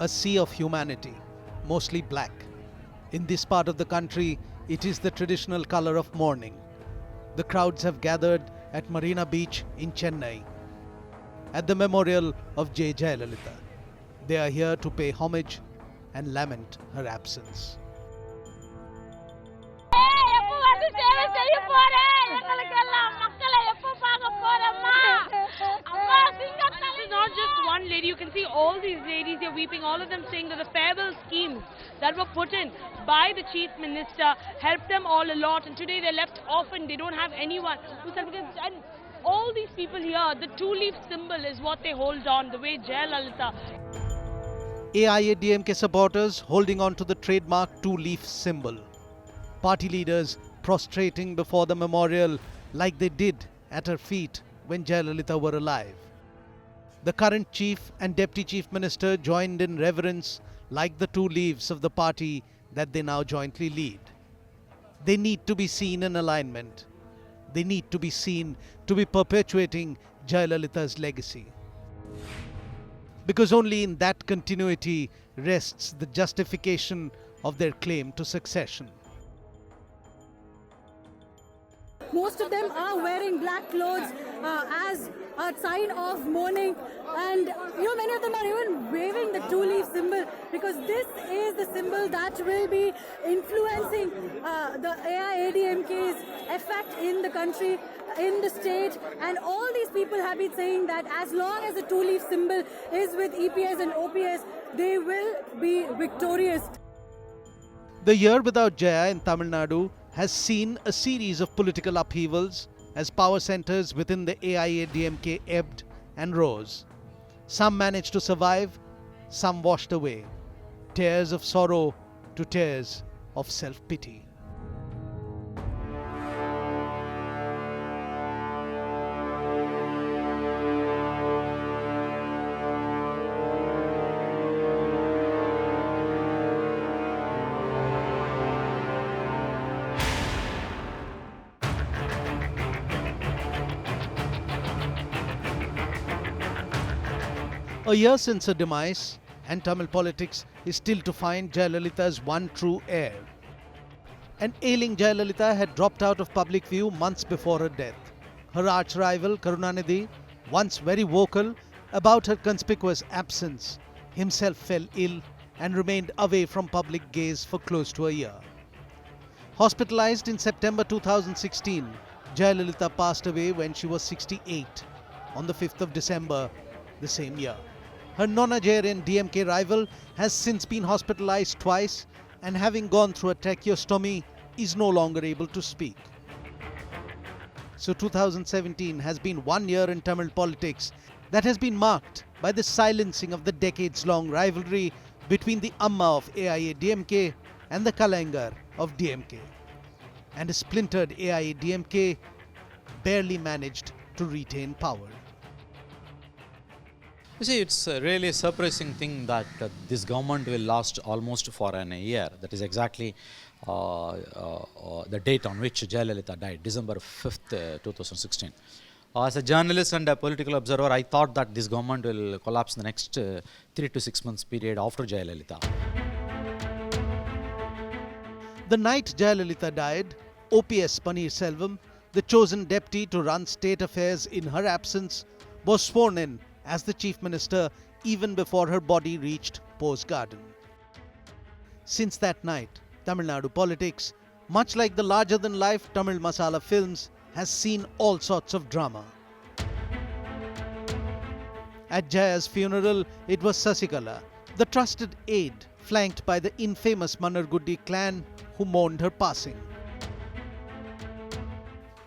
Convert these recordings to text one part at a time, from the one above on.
A sea of humanity, mostly black. In this part of the country, it is the traditional color of mourning. The crowds have gathered at Marina Beach in Chennai, at the memorial of Jayalalithaa. They are here to pay homage and lament her absence. This is not just one lady. You can see all these ladies here weeping, all of them saying that the farewell schemes that were put in by the chief minister helped them all a lot, and today they're left orphaned. They don't have anyone who celebrates. And all these people here, the two-leaf symbol is what they hold on, the way Jayalalithaa. AIADMK supporters holding on to the trademark two-leaf symbol. Party leaders prostrating before the memorial like they did at her feet when Jayalalithaa were alive. The current chief and deputy chief minister joined in reverence like the two leaves of the party that they now jointly lead. They need to be seen in alignment. They need to be seen to be perpetuating Jayalalitha's legacy. Because only in that continuity rests the justification of their claim to succession. Most of them are wearing black clothes as a sign of mourning, and many of them are even waving the two-leaf symbol, because this is the symbol that will be influencing the AIADMK's effect in the country, in the state. And all these people have been saying that as long as the two-leaf symbol is with EPS and OPS, they will be victorious. The year without Jaya in Tamil Nadu has seen a series of political upheavals as power centers within the AIADMK ebbed and rose. Some managed to survive, some washed away. Tears of sorrow to tears of self-pity. A year since her demise, and Tamil politics is still to find Jayalalitha's one true heir. An ailing Jayalalithaa had dropped out of public view months before her death. Her arch-rival Karunanidhi, once very vocal about her conspicuous absence, himself fell ill and remained away from public gaze for close to a year. Hospitalized in September 2016, Jayalalithaa passed away when she was 68 on the 5th of December the same year. Her nonagerian DMK rival has since been hospitalized twice, and having gone through a tracheostomy is no longer able to speak. So 2017 has been 1 year in Tamil politics that has been marked by the silencing of the decades-long rivalry between the Amma of AIADMK and the Kalaingar of DMK. And a splintered AIADMK barely managed to retain power. You see, it's really a surprising thing that this government will last almost for a year. That is exactly the date on which Jayalalithaa died, December 5th, 2016. As a journalist and a political observer, I thought that this government will collapse in the next 3 to 6 months period after Jayalalithaa. The night Jayalalithaa died, OPS Paneerselvam, the chosen deputy to run state affairs in her absence, was sworn in as the chief minister even before her body reached Pose Garden. Since that night, Tamil Nadu politics, much like the larger-than-life Tamil Masala films, has seen all sorts of drama. At Jaya's funeral, it was Sasikala, the trusted aide, flanked by the infamous Manarguddi clan who mourned her passing.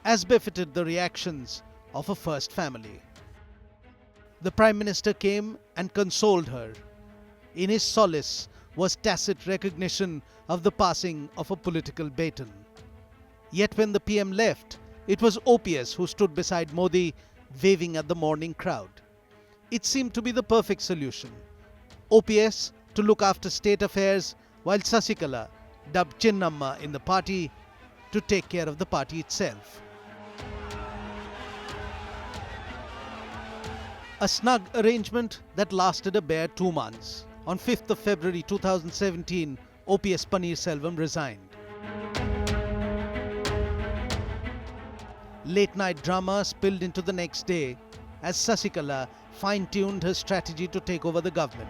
As befitted the reactions of a first family. The Prime Minister came and consoled her. In his solace was tacit recognition of the passing of a political baton. Yet when the PM left, it was OPS who stood beside Modi, waving at the mourning crowd. It seemed to be the perfect solution. OPS to look after state affairs, while Sasikala, dubbed Chinnamma in the party, to take care of the party itself. A snug arrangement that lasted a bare 2 months. On 5th of February 2017, OPS Paneerselvam resigned. Late-night drama spilled into the next day as Sasikala fine-tuned her strategy to take over the government.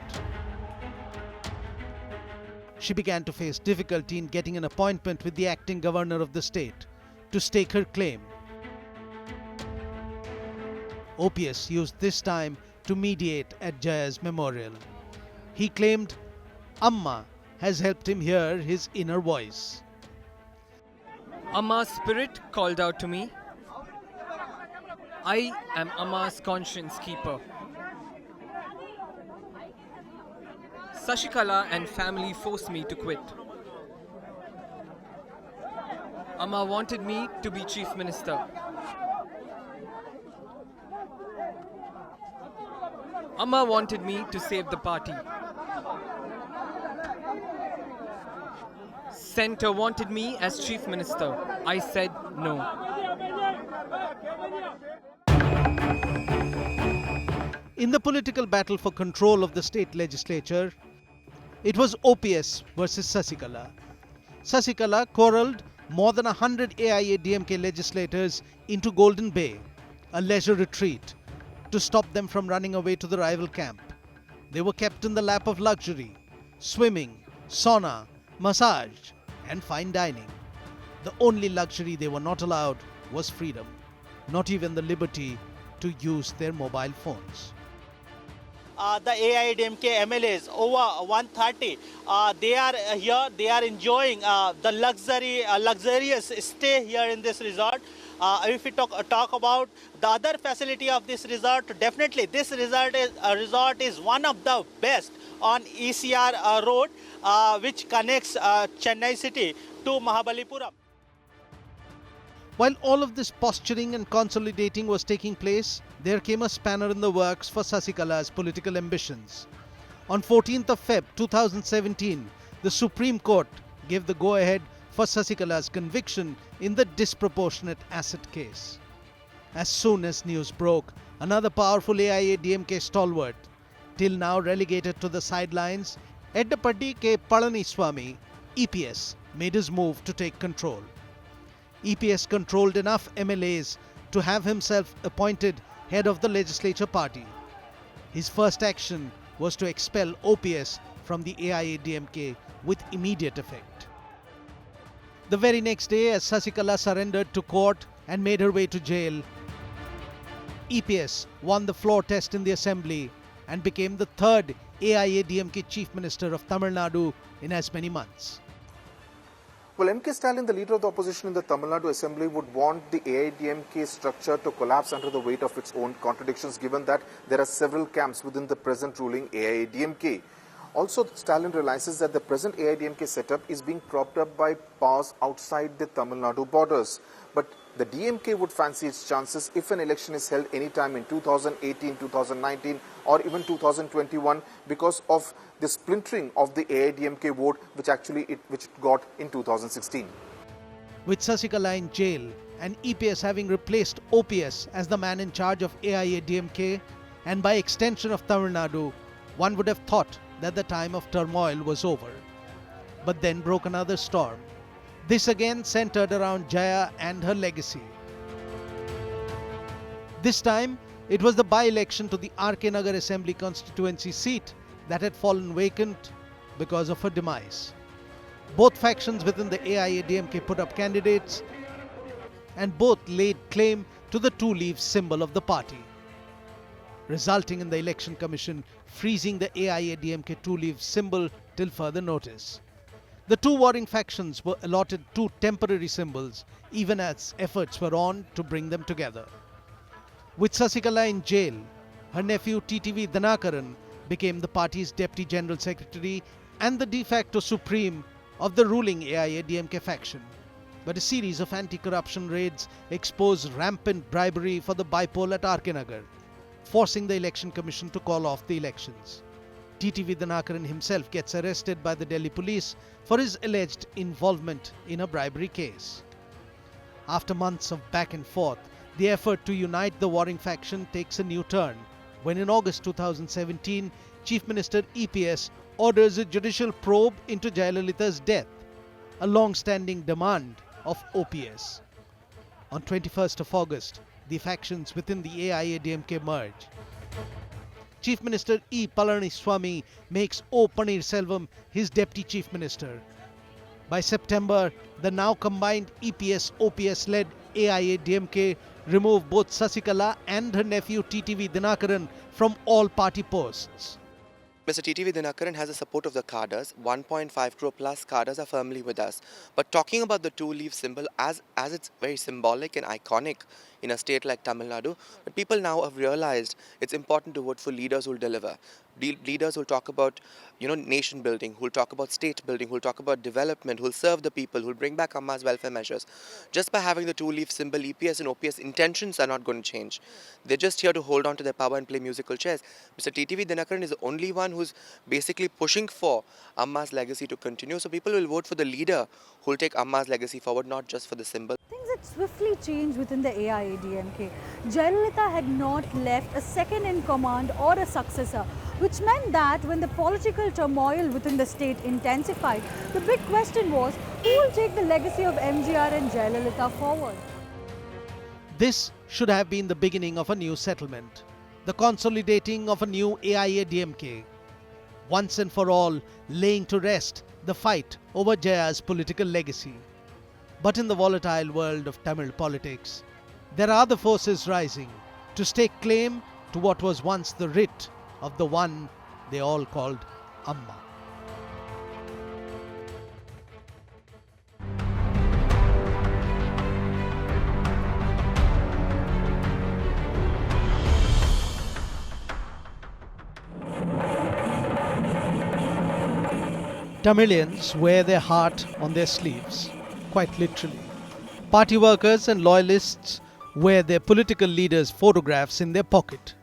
She began to face difficulty in getting an appointment with the acting governor of the state to stake her claim. OPS used this time to mediate at Jaya's memorial. He claimed Amma has helped him hear his inner voice. Amma's spirit called out to me. I am Amma's conscience keeper. Sasikala and family forced me to quit. Amma wanted me to be chief minister. Amma wanted me to save the party. Centre wanted me as chief minister. I said no. In the political battle for control of the state legislature, it was OPS versus Sasikala. Sasikala corralled more than 100 AIADMK legislators into Golden Bay, a leisure retreat, to stop them from running away to the rival camp. They were kept in the lap of luxury, swimming, sauna, massage, and fine dining. The only luxury they were not allowed was freedom, not even the liberty to use their mobile phones. The AIADMK MLAs, over 130, they are here, they are enjoying the luxurious stay here in this resort. If we talk about the other facility of this resort, definitely this resort is one of the best on ECR road, which connects Chennai city to Mahabalipuram. While all of this posturing and consolidating was taking place, there came a spanner in the works for Sasikala's political ambitions. On 14th of Feb 2017, the Supreme Court gave the go-ahead for Sasikala's conviction in the disproportionate asset case. As soon as news broke, another powerful AIADMK stalwart, till now relegated to the sidelines, Eddapadi K. Palaniswamy, EPS, made his move to take control. EPS controlled enough MLAs to have himself appointed head of the legislature party. His first action was to expel OPS from the AIADMK with immediate effect. The very next day, as Sasikala surrendered to court and made her way to jail, EPS won the floor test in the assembly and became the third AIADMK chief minister of Tamil Nadu in as many months. Well, M.K. Stalin, the leader of the opposition in the Tamil Nadu Assembly, would want the AIADMK structure to collapse under the weight of its own contradictions, given that there are several camps within the present ruling AIADMK. Also, Stalin realizes that the present AIADMK setup is being propped up by powers outside the Tamil Nadu borders. But the DMK would fancy its chances if an election is held anytime in 2018, 2019 or even 2021 because of the splintering of the AIADMK vote which it got in 2016. With Sasikala in jail and EPS having replaced OPS as the man in charge of AIADMK and by extension of Tamil Nadu, one would have thought that the time of turmoil was over. But then broke another storm. This again centered around Jaya and her legacy. This time, it was the by-election to the RK Nagar Assembly constituency seat that had fallen vacant because of her demise. Both factions within the AIADMK put up candidates and both laid claim to the two-leaf symbol of the party, resulting in the Election Commission freezing the AIADMK two-leaf symbol till further notice. The two warring factions were allotted two temporary symbols, even as efforts were on to bring them together. With Sasikala in jail, her nephew TTV Dhanakaran became the party's Deputy General Secretary and the de facto supreme of the ruling AIADMK faction. But a series of anti-corruption raids exposed rampant bribery for the bipole at RK Nagar, forcing the Election Commission to call off the elections. TTV Dhanakaran himself gets arrested by the Delhi police for his alleged involvement in a bribery case. After months of back and forth, the effort to unite the warring faction takes a new turn when in August 2017, Chief Minister EPS orders a judicial probe into Jayalalitha's death, a long-standing demand of OPS. On 21st of August, the factions within the AIADMK merge. Chief Minister E. Palaniswamy makes O. Pannirselvam his Deputy Chief Minister. By September, the now combined EPS-OPS-led AIADMK removed both Sasikala and her nephew TTV Dinakaran from all party posts. Mr. TTV Dinakaran has the support of the cadres. 1.5 crore plus cadres are firmly with us. But talking about the two-leaf symbol, as it's very symbolic and iconic in a state like Tamil Nadu, but people now have realized it's important to vote for leaders who will deliver. Leaders who will talk about, nation building, who will talk about state building, who will talk about development, who will serve the people, who will bring back Amma's welfare measures. Just by having the two-leaf symbol, EPS and OPS intentions are not going to change. They're just here to hold on to their power and play musical chairs. Mr. TTV Dinakaran is the only one who's basically pushing for Amma's legacy to continue. So people will vote for the leader who will take Amma's legacy forward, not just for the symbol. Things had swiftly changed within the AIADMK. Jayalalithaa had not left a second in command or a successor, which meant that when the political turmoil within the state intensified, the big question was who will take the legacy of MGR and Jayalalithaa forward. This should have been the beginning of a new settlement, the consolidating of a new AIADMK, once and for all laying to rest the fight over Jaya's political legacy. But in the volatile world of Tamil politics, there are other forces rising to stake claim to what was once the writ of the one they all called Amma. Tamilians wear their heart on their sleeves, quite literally. Party workers and loyalists wear their political leaders' photographs in their pocket.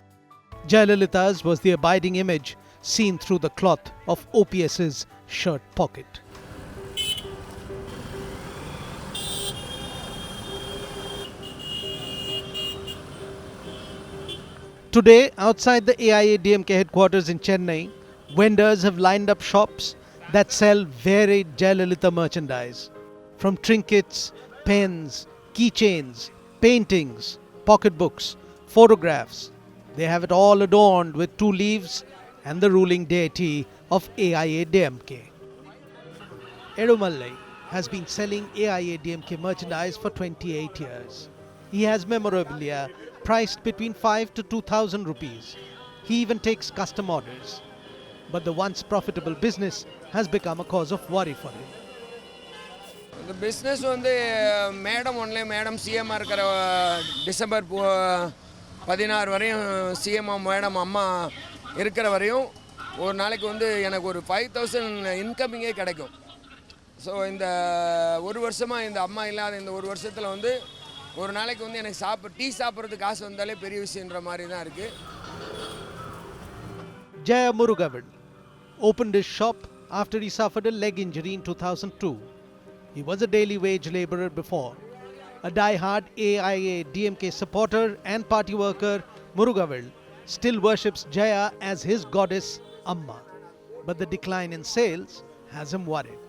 Jayalalitha's was the abiding image seen through the cloth of OPS's shirt pocket. Today, outside the AIADMK headquarters in Chennai, vendors have lined up shops that sell varied Jayalalithaa merchandise, from trinkets, pens, keychains, paintings, pocketbooks, photographs. They have it all adorned with two leaves and the ruling deity of AIADMK. Edumallai has been selling AIADMK merchandise for 28 years. He has memorabilia priced between 5 to 2,000 rupees. He even takes custom orders. But the once profitable business has become a cause of worry for him. The business madam CM December 16 வரையும் CM madam அம்மா இருக்கிற வரையும் ஒரு நாளைக்கு எனக்கு ஒரு 5000 இன்கமிங்கே கிடைக்கும். So இந்த ஒரு வருஷமாக இந்த அம்மா இல்லாத இந்த ஒரு வருஷத்தில் ஒரு நாளைக்கு எனக்கு டீ சாப்பிட்றதுக்கு காசு வந்தாலே பெரிய விஷயன்ற மாதிரி தான் இருக்குது. Jaya Murugavan opened his shop after he suffered a leg injury in 2002. He was a daily wage laborer before. A die-hard AIADMK supporter and party worker, Murugavel still worships Jaya as his goddess Amma. But the decline in sales has him worried.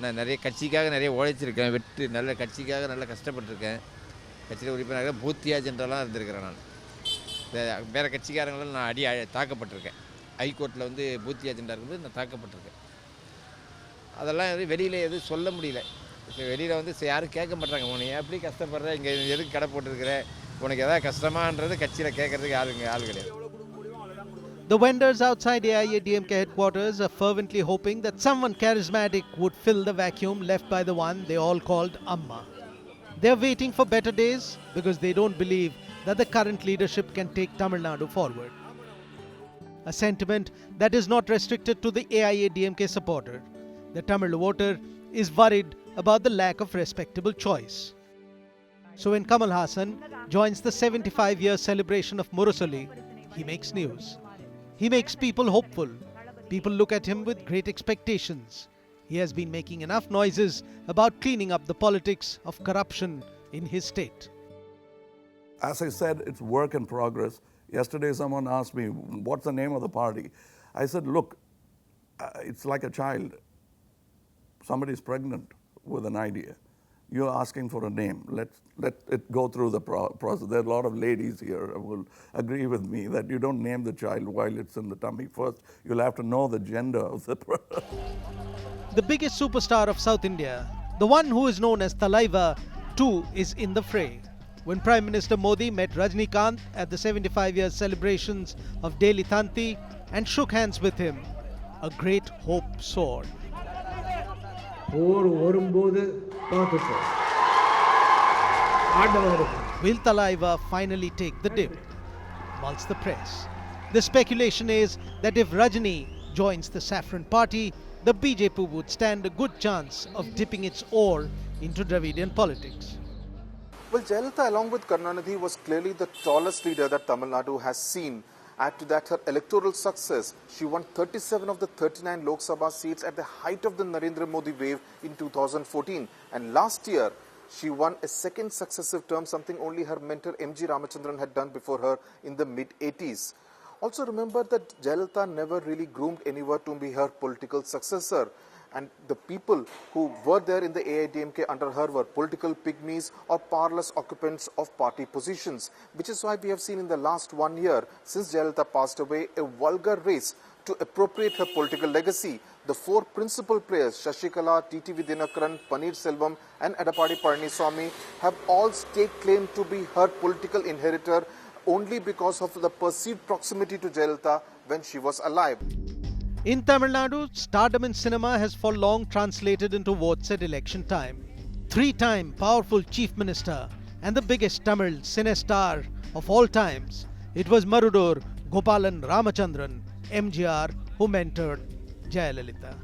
நான் நிறைய கட்சிக்காக நிறைய உழைச்சிருக்கேன், நல்ல கட்சிக்காக நல்ல கஷ்டப்பட்டிருக்கேன். கட்சியில் உறுப்பினராக பூத்தியா ஜென்ரலாக இருந்திருக்கிறேன். நான் வேறு கட்சிக்காரங்களும் நான் தாக்கப்பட்டிருக்கேன். ஹைகோர்ட்டில் பூத்தியா ஜெண்டா இருக்கும்போது நான் தாக்கப்பட்டிருக்கேன். அதெல்லாம் வெளியில் எதுவும் சொல்ல முடியல. வெளியில் யாரும் கேட்க மாட்டாங்க, உனக்கு எப்படி கஷ்டப்படுற, இங்கே எதுக்கு கடை போட்டுருக்கிற, உனக்கு எதாவது கஷ்டமான்றது கட்சியில் கேட்கறதுக்கு ஆள் கிடையாது. The vendors outside AIADMK headquarters are fervently hoping that someone charismatic would fill the vacuum left by the one they all called Amma. They are waiting for better days because they don't believe that the current leadership can take Tamil Nadu forward. A sentiment that is not restricted to the AIADMK supporter. The Tamil voter is worried about the lack of respectable choice. So when Kamal Hassan joins the 75-year celebration of Murusali, he makes news. He makes people hopeful. People look at him with great expectations. He has been making enough noises about cleaning up the politics of corruption in his state. As I said, it's work in progress. Yesterday, someone asked me, what's the name of the party? I said, look, it's like a child. Somebody's pregnant with an idea. You're asking for a name. Let it go through the process. There are a lot of ladies here who will agree with me that you don't name the child while it's in the tummy. First, you'll have to know the gender of the The biggest superstar of South India, the one who is known as Thalaiva, too is in the fray. When Prime Minister Modi met Rajnikant at the 75-year celebrations of Jayalalithaa and shook hands with him, a great hope soared. Will Thalaiva finally take the dip? Mulls the press. The speculation is that if Rajni joins the Saffron Party, the BJP would stand a good chance of dipping its oar into Dravidian politics. Well, Jayalalithaa, along with Karunanidhi, was clearly the tallest leader that Tamil Nadu has seen. Add to that her electoral success. She won 37 of the 39 Lok Sabha seats at the height of the Narendra Modi wave in 2014. And last year, she won a second successive term, something only her mentor M.G. Ramachandran had done before her in the mid-80s. Also remember that Jayalalithaa never really groomed anyone to be her political successor. And the people who were there in the AIADMK under her were political pygmies or powerless occupants of party positions. Which is why we have seen in the last 1 year, since Jayalalithaa passed away, a vulgar race to appropriate her political legacy. The four principal players, Shashikala, T.T.V. Dinakaran, Paneer Selvam and Edappadi Palaniswamy, have all staked claim to be her political inheritor only because of the perceived proximity to Jayalalithaa when she was alive. In Tamil Nadu, stardom in cinema has for long translated into votes at election time. Three-time powerful chief minister and the biggest Tamil cine star of all times, it was Marudur Gopalan Ramachandran, MGR, who mentored Jayalalithaa.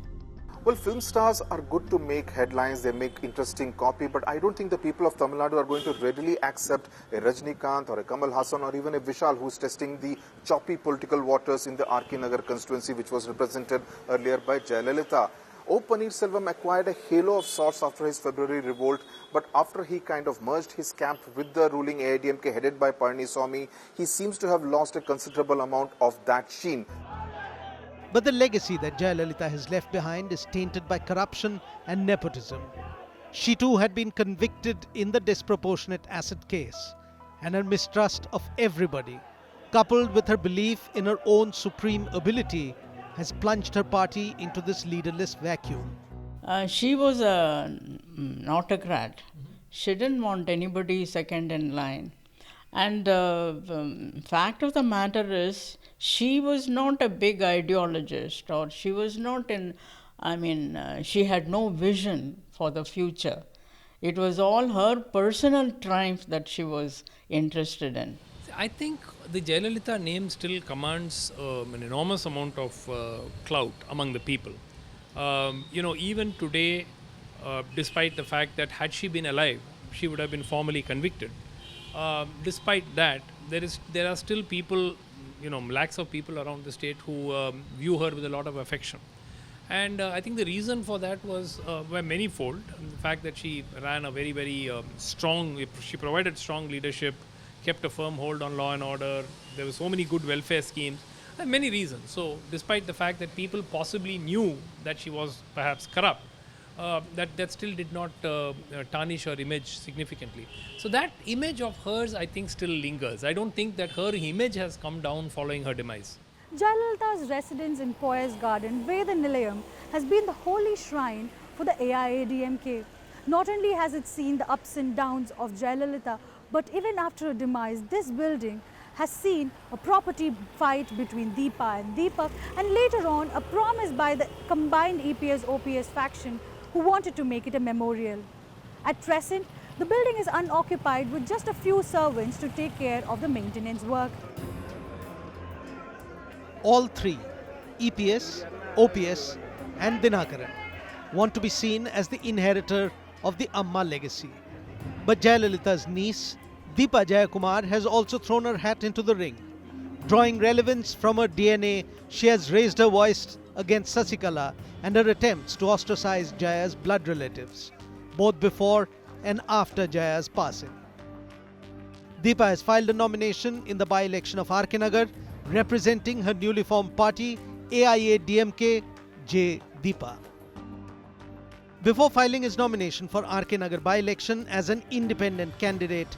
Well, film stars are good to make headlines, they make interesting copy, but I don't think the people of Tamil Nadu are going to readily accept a Rajnikant or a Kamal Hassan or even a Vishal who's testing the choppy political waters in the R.K. Nagar constituency, which was represented earlier by Jayalalithaa. O. Paneer Selvam acquired a halo of sorts after his February revolt, but after he kind of merged his camp with the ruling AIADMK headed by Palaniswamy, he seems to have lost a considerable amount of that sheen. But the legacy that Jayalalithaa has left behind is tainted by corruption and nepotism. She too had been convicted in the disproportionate asset case, and her mistrust of everybody, coupled with her belief in her own supreme ability, has plunged her party into this leaderless vacuum. She was an autocrat. She didn't want anybody second in line. And the fact of the matter is, she was not a big ideologist, or she was not she had no vision for the future. It was all her personal triumph that she was interested in. I think the Jayalalithaa name still commands an enormous amount of clout among the people. Even today, despite the fact that had she been alive, she would have been formally convicted. Despite that, there are still people, lakhs of people around the state who view her with a lot of affection. And I think the reason for that were manifold. The fact that she ran a very, very she provided strong leadership, kept a firm hold on law and order. There were so many good welfare schemes, and many reasons. So despite the fact that people possibly knew that she was perhaps corrupt, that still did not tarnish her image significantly. So that image of hers, I think, still lingers. I don't think that her image has come down following her demise. Jayalalitha's residence in Poyas Garden, Veda Nilayam, has been the holy shrine for the AIADMK. Not only has it seen the ups and downs of Jayalalithaa, but even after her demise, this building has seen a property fight between Deepa and Deepak, and later on a promise by the combined EPS-OPS faction who wanted to make it a memorial. At present, the building is unoccupied with just a few servants to take care of the maintenance work. All three, EPS, OPS and Dinakaran, want to be seen as the inheritor of the Amma legacy. But Jayalalitha's niece, Deepa Jayakumar, has also thrown her hat into the ring. Drawing relevance from her DNA, she has raised her voice against Sasikala and her attempts to ostracize Jaya's blood relatives, both before and after Jaya's passing. Deepa has filed a nomination in the by-election of RK Nagar, representing her newly formed party AIADMK J. Deepa. Before filing his nomination for RK Nagar by-election as an independent candidate,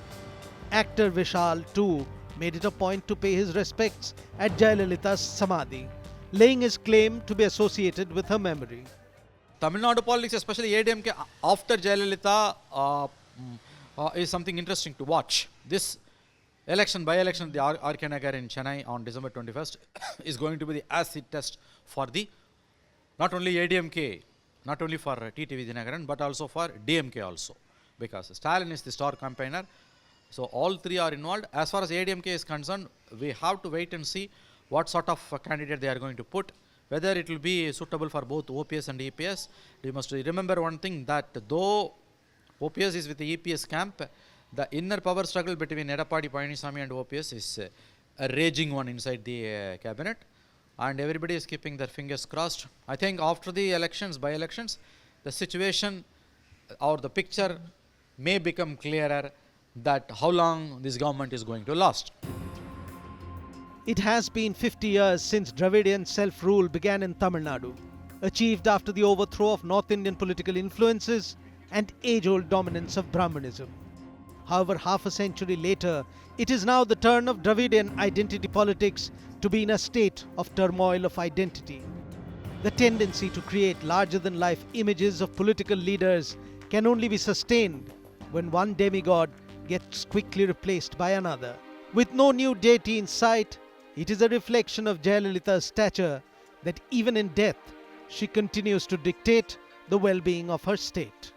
actor Vishal too made it a point to pay his respects at Jayalalitha's Samadhi, laying his claim to be associated with her memory. Tamil Nadu politics, especially AIADMK after Jayalalithaa, is something interesting to watch. This election, by-election, the RK Nagar in Chennai on December 21st is going to be the acid test for the not only AIADMK, not only for TTV Dinagaran, but also for DMK also, because Stalin is the star campaigner. So all three are involved. As far as AIADMK is concerned, we have to wait and see what sort of candidate they are going to put, whether it will be suitable for both OPS and EPS. We must remember one thing, that though OPS is with the EPS camp, the inner power struggle between Edappadi Palaniswamy and OPS is a raging one inside the cabinet, and everybody is keeping their fingers crossed. I think after the elections, by-elections, the situation or the picture may become clearer that how long this government is going to last. It has been 50 years since Dravidian self-rule began in Tamil Nadu, achieved after the overthrow of North Indian political influences and age-old dominance of Brahmanism. However, half a century later, it is now the turn of Dravidian identity politics to be in a state of turmoil of identity. The tendency to create larger-than-life images of political leaders can only be sustained when one demigod gets quickly replaced by another. With no new deity in sight, it is a reflection of Jayalalitha's stature that even in death, she continues to dictate the well-being of her state.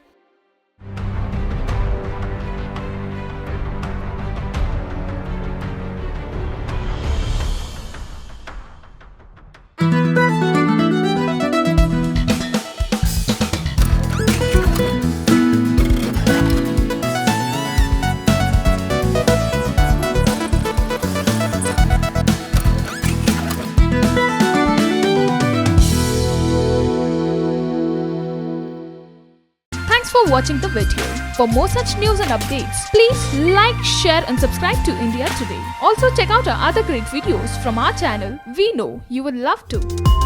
Thanks for watching the video. For more such news and updates, please like, share and subscribe to India Today. Also check out our other great videos from our channel. We know you will love to.